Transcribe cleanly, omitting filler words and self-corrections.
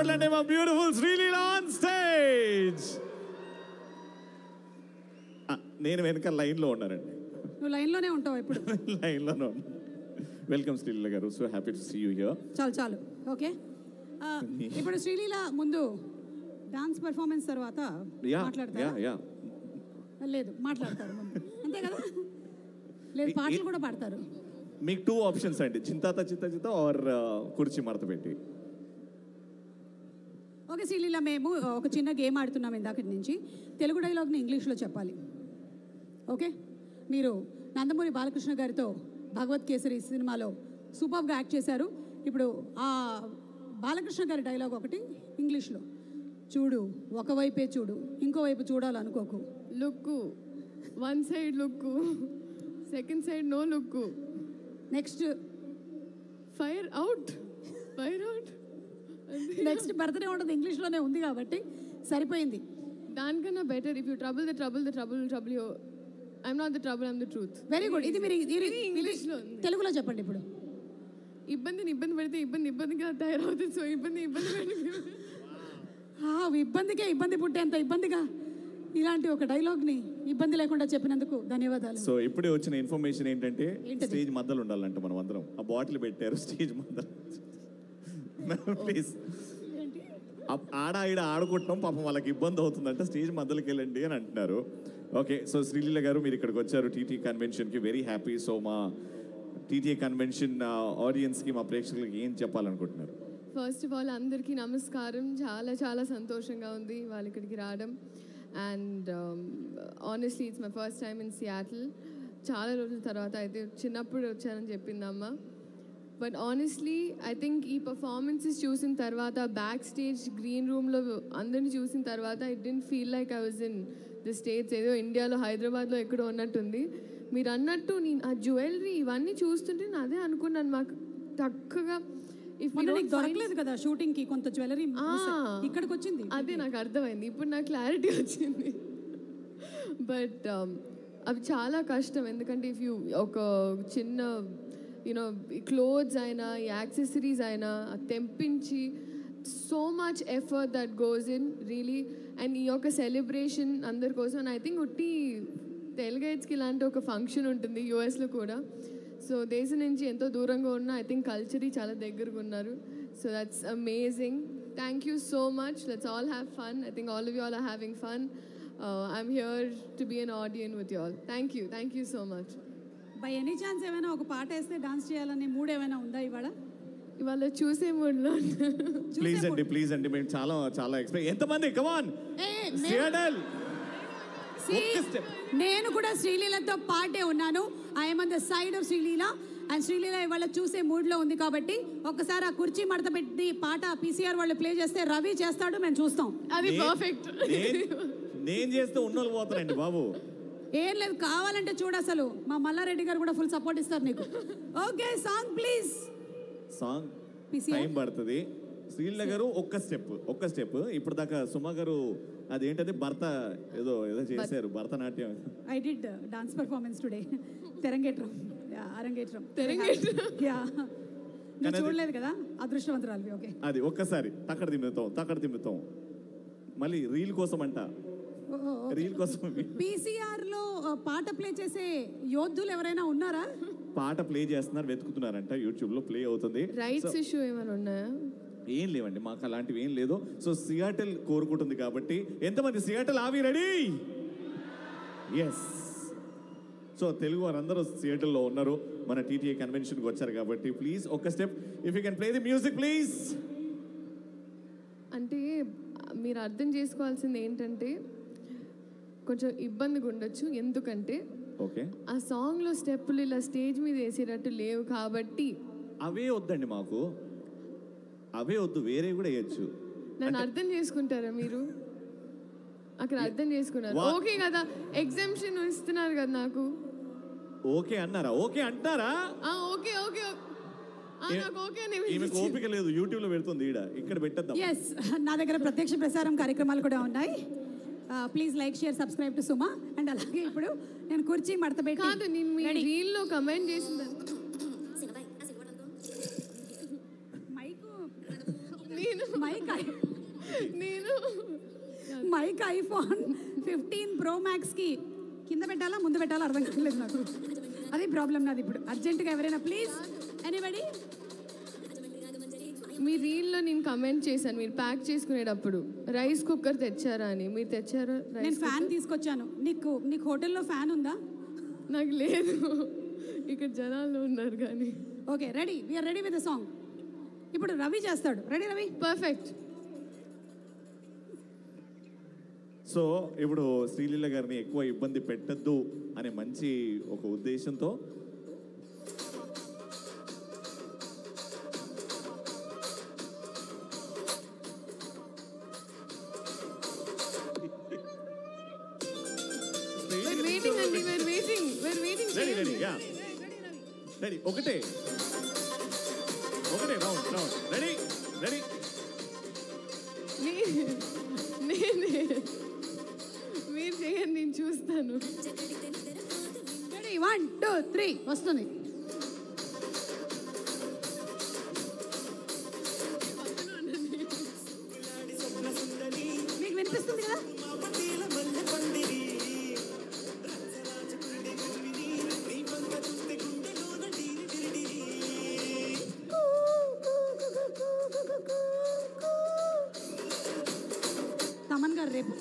చప్పట్లండి మా beautiful Sreeleela on stage. నేను వెనక లైన్లో ఉన్నానండి. నువ్వు లైన్లోనే ఉంటావు ఎప్పుడు. లైన్లోనే ఉన్నా. Welcome Sreeleela garu, so happy to see you here. చాలు ఓకే. ఇప్పుడు శ్రీలీల ముందు డాన్స్ పర్ఫార్మెన్స్ తర్వాత మాట్లాడతారు. లేదు మాట్లాడతారు ముందు, అంతే కదా? లేదు పాటలు కూడా పాడతారు. మీకు 2 ఆప్షన్స్ అండి, చింతాత చిత్త చిత్త ఆర్ కుర్చీ మడత పెట్టి. ఓకే శ్రీలీల, మేము ఒక చిన్న గేమ్ ఆడుతున్నాం ఇందాకటి నుంచి. తెలుగు డైలాగ్ని ఇంగ్లీష్లో చెప్పాలి. ఓకే, మీరు నందమూరి బాలకృష్ణ గారితో భగవత్ కేసరి సినిమాలో సూపర్గా యాక్ట్ చేశారు. ఇప్పుడు ఆ బాలకృష్ణ గారి డైలాగ్ ఒకటి ఇంగ్లీష్లో. చూడు ఒకవైపే చూడు, ఇంకోవైపు చూడాలనుకోకు. Look, one side look, second side no look. Next fire out, fire out. Next birthday ఉండదు, ఇంగ్లీష్లోనే ఉంది కాబట్టి సరిపోయింది. దానికన్నా better, if you trouble the trouble the trouble trouble you, I'm not the trouble, I'm the truth. Very good. ఇది మీరు ఇంగ్లీష్లో తెలుగులో చెప్పండి ఇప్పుడు. ఇబ్బందిని ఇబ్బంది పెడితే ఇబ్బందిగా తయారవుతుంది. సో ఇబ్బందికే ఇబ్బంది పుట్టేంత ఇబ్బందిగా ఇలాంటి ఒక డైలాగ్ని ఇబ్బంది లేకుండా చెప్పినందుకు ధన్యవాదాలు. సో ఇప్పుడే వచ్చిన ఇన్ఫర్మేషన్ ఏంటంటే స్టేజ్ మధ్యలో ఉండాలంట మనం అందరం. ఆ బాటిల్ పెట్టారు స్టేజ్ మధ్యలో. ప్లీజ్, ఆడ ఆడుకుంటున్నాం, పాపం వాళ్ళకి ఇబ్బంది అవుతుందంట, స్టేజ్ మధ్యలోకి వెళ్ళండి అని అంటున్నారు. ఓకే, సో శ్రీలీల గారు మీరు ఇక్కడికి వచ్చారు టీటీ కన్వెన్షన్కి, వెరీ హ్యాపీ. సో మా టీటీ కన్వెన్షన్ ఆడియన్స్కి, మా ప్రేక్షకులకి ఏం చెప్పాలనుకుంటున్నారు? ఫస్ట్ ఆఫ్ ఆల్ అందరికీ నమస్కారం. చాలా చాలా సంతోషంగా ఉంది వాళ్ళు ఇక్కడికి రావడం. And honestly it's my first time in Seattle. చాలా రోజుల తర్వాత, అయితే చిన్నప్పుడు వచ్చానని చెప్పింది అమ్మ. బట్ ఆనెస్ట్లీ ఐ థింక్ ఈ పర్ఫార్మెన్సెస్ చూసిన తర్వాత, బ్యాక్ స్టేజ్ గ్రీన్ రూమ్లో అందరినీ చూసిన తర్వాత, it didn't feel like I was in the states, ఏదో ఇండియాలో హైదరాబాద్లో ఎక్కడో ఉన్నట్టుంది. మీరు అన్నట్టు నేను ఆ జ్యువెలరీ ఇవన్నీ చూస్తుంటే నేను అదే అనుకున్నాను, మాకు చక్కగా దొరకలేదు కదా షూటింగ్ కి, కొంత జ్యువెలరీ ఇక్కడికి వచ్చింది. అదే నాకు అర్థమైంది, ఇప్పుడు నాకు క్లారిటీ వచ్చింది. బట్ అవి చాలా కష్టం, ఎందుకంటే ఇఫ్ యూ ఒక చిన్న యూనో క్లోత్స్ అయినా యాక్సెసరీస్ అయినా తెంపించి, so much effort that goes in really. And ఈ యొక్క సెలబ్రేషన్ అందరి కోసం, ఐ థింక్ ఉట్టి తెలుగైట్స్కి ఇలాంటి ఒక ఫంక్షన్ ఉంటుంది యూఎస్లో కూడా. సో దేశం నుంచి ఎంతో దూరంగా ఉన్న ఐ థింక్ కల్చరీ చాలా దగ్గరగా ఉన్నారు. So that's amazing. Thank you so much. Let's all have fun. I think all of you all are having fun. I'm here to be an audience with you all. Thank you so much. By any chance ఏమైనా ఒక పాట వేస్తే dance చేయాలనే mood ఏమైనా ఉందా ఇవాళ చూసే మూడ్లో? ప్లీజ్ అండి మేము చాలా చాలా ఎక్స్పెక్ట్. ఎంతమంది కమాన్ సియాటల్. నేను కూడా శ్రీలీలతో పాటే ఉన్నాను. I'm on the side of Sreeleela. And Sreeleela ఇవాళ చూసే మూడ్లో ఉంది కాబట్టి ఒక్కసారి ఆ కుర్చీ మడత పెట్టి పాట పీసీఆర్ వాళ్ళు ప్లే చేస్తే రవి చేస్తాడు, మేము చూస్తాం. అది పర్ఫెక్ట్. నేను చేస్తే ఉన్నోళ్ళు పోతారండి బాబు. ఏం లేదు, కావాలంటే చూడు, అసలు మా మల్లారెడ్డి గారు కూడా ఫుల్ సపోర్ట్ ఇస్తారు నీకు. Okay, song please. Song time పడుతుంది. శ్రీలీల గారు ఒక్క స్టెప్. ఇప్పుడు దాకా సుమ గారు అదేంటది భర్త ఏదో చేశారు, Bharatanatyam. I did dance performance today. అరంగేట్రం. చూడలేదు కదా, అదృష్టవంతురాలు. ఓకే, అది ఒక్కసారి తక్కడ తిమ్ముతాం. మళ్ళీ రీల్ కోసం అంట, రీల్ కోసం. పీసీఆర్ లో పాట ప్లే చేసే యోధులు ఎవరైనా ఉన్నారా? పాట ప్లే చేస్తున్నారు, వెతుకుతున్నారంట, యూట్యూబ్ లో ప్లే అవుతుంది. రైట్స్ ఇష్యూ ఏమైనా ఉన్నాయా? ఏం లేవండి, మాకు అలాంటివి ఏం లేదు. సో సియాటల్ కోరుకుంటుంది కాబట్టి, ఎంతమంది సియాటల్ ఆవి రెడీ? ఎస్. సో తెలుగు వారందరూ సియాటల్లో ఉన్నారు, మన టీటీఏ కన్వెన్షన్కి వచ్చారు కాబట్టి ప్లీజ్ ఒక్క step, if you can play the music please. అంటే మీరు అర్థం చేసుకోవాల్సింది ఏంటంటే, కొంచెం ఇబ్బందిగా ఉండొచ్చు, ఎందుకంటే ఓకే ఆ సాంగ్లో స్టెప్పులు ఇలా స్టేజ్ మీద వేసేటట్టు లేవు కాబట్టి. అవే వద్దండి మాకు, అవే వద్దు, వేరే కూడా వేయచ్చు. నన్ను అర్థం చేసుకుంటారా మీరు? అక్కడ అర్థం చేసుకున్నారు, ఓకే కదా, ఎగ్జామ్షన్ ఇస్తున్నారు కదా నాకు. ఓకే అన్నారా? ఓకే అంటారా? ఓకే ఓకే నాకు ఓకే. ఈమెకు ఓపిక లేదు, యూట్యూబ్ లో పెడుతుంది, ఇక్కడ పెట్టద్దాం. ఎస్, నా దగ్గర ప్రత్యక్ష ప్రసారం కార్యక్రమాలు కూడా ఉన్నాయి. Please like share subscribe to Suma. And అలాగే ఇప్పుడు నేను కుర్చీ మడత పెట్టి కాదు, నేను మీ రీల్లో కమెంట్ చేసింది. మైక్ నేను మైక్ ఐఫోన్ 15 Pro Maxకి కింద పెట్టాలా ముందు పెట్టాలా అర్థం కావట్లేదు నాకు. అది ప్రాబ్లం నాది ఇప్పుడు. అర్జెంటుగా ఎవరైనా ప్లీజ్ ఎనీబడి. మీ రీల్లో నేను కమెంట్ చేశాను మీరు ప్యాక్ చేసుకునేటప్పుడు రైస్ కుక్కర్ తెచ్చారా అని. మీరు తెచ్చారా? నేను ఫ్యాన్ తీసుకొచ్చాను. నీకు హోటల్లో ఫ్యాన్ ఉందా? నాకు లేదు, ఇక్కడ జనాల్లో ఉన్నారు కానీ. Okay ready, we are ready with the song. ఇప్పుడు రవి చేస్తాడు. రెడీ రవి? పర్ఫెక్ట్. సో ఇప్పుడు శ్రీలీల గారిని ఎక్కువ ఇబ్బంది పెట్టద్దు అనే మంచి ఒక ఉద్దేశంతో రెడీ ఒకటే రౌండ్ రెడీ రెడీ. మీరు చేయండి, నేను చూస్తాను. రెడీ 1 2 3 వస్తుంది. మీకు వినిపిస్తుంది కదా? తమన్ గారు రేపు